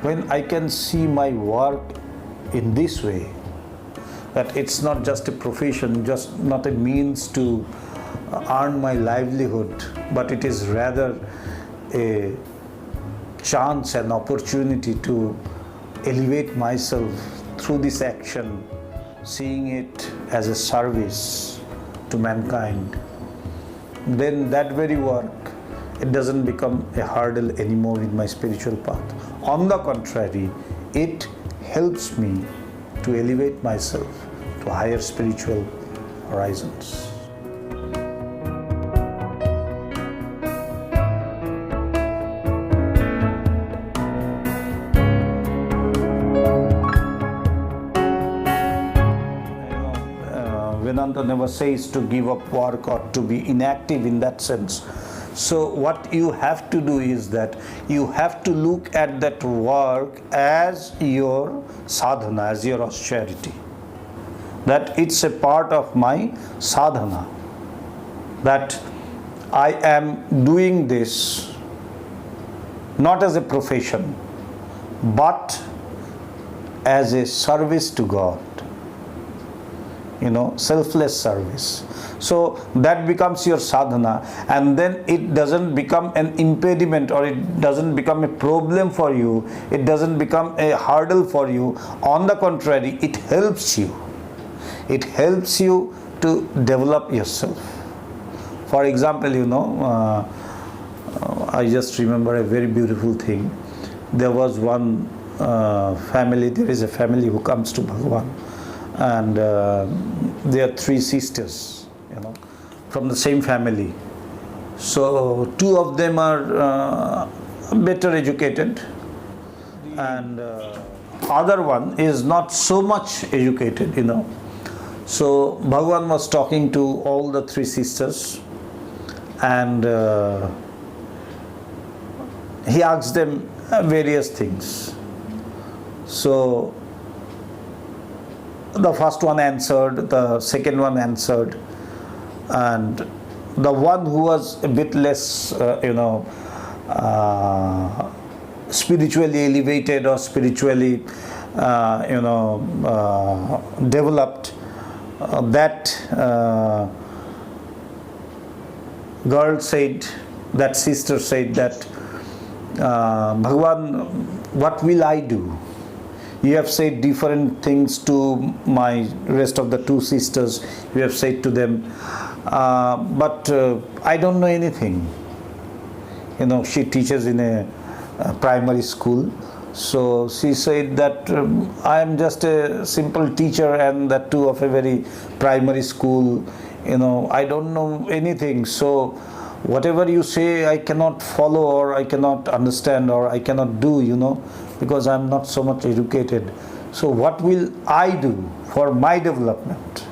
when I can see my work in this way, that it's not just a profession, just not a means to earn my livelihood, but it is rather a chance and opportunity to elevate myself through this action, seeing it as a service to mankind, then that very work, it doesn't become a hurdle anymore in my spiritual path. On the contrary, it helps me to elevate myself to higher spiritual horizons. Vedanta never says to give up work or to be inactive in that sense. So what you have to do is that you have to look at that work as your sadhana, as your austerity. That it's a part of my sadhana. That I am doing this not as a profession, but as a service to God. Selfless service. So that becomes your sadhana, and then it doesn't become an impediment, or it doesn't become a problem for you, it doesn't become a hurdle for you. On the contrary, it helps you. It helps you to develop yourself. For example, I just remember a very beautiful thing. There was one family, there is a family who comes to Bhagavan, and there are three sisters, from the same family. So two of them are better educated, and other one is not so much educated, So Bhagavan was talking to all the three sisters, and he asked them various things. So the first one answered, the second one answered, and the one who was a bit less, spiritually elevated or spiritually, developed, that girl said, that sister said that, Bhagavan, what will I do? You have said different things to my rest of the two sisters. You have said to them, but I don't know anything. She teaches in a primary school. So she said that I am just a simple teacher, and that too of a very primary school. I don't know anything. So whatever you say, I cannot follow, or I cannot understand, or I cannot do, because I am not so much educated. So what will I do for my development?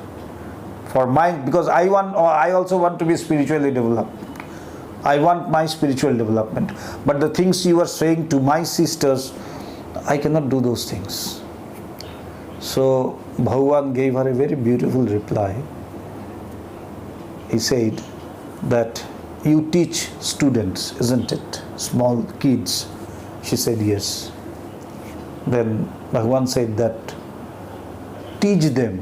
Because I also want to be spiritually developed. I want my spiritual development. But the things you are saying to my sisters, I cannot do those things. So Bhagavan gave her a very beautiful reply. He said that you teach students, isn't it? Small kids. She said yes. Then Bhagavan said that teach them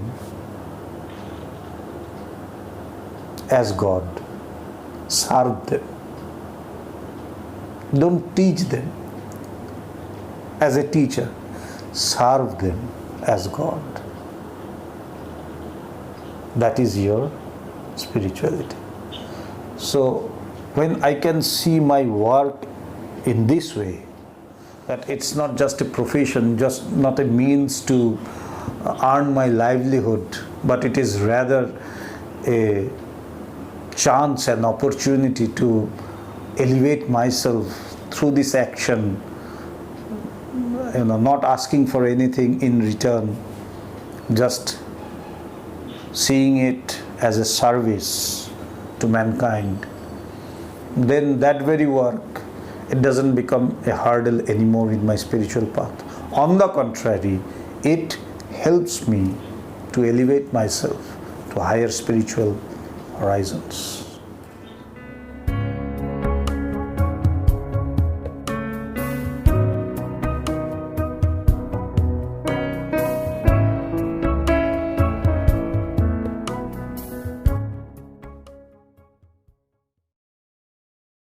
as God. Serve them. Don't teach them as a teacher. Serve them as God. That is your spirituality. So when I can see my work in this way, that it's not just a profession, just not a means to earn my livelihood, but it is rather a chance and opportunity to elevate myself through this action, not asking for anything in return, just seeing it as a service to mankind, then that very work, it doesn't become a hurdle anymore in my spiritual path. On the contrary, it helps me to elevate myself to higher spiritual horizons.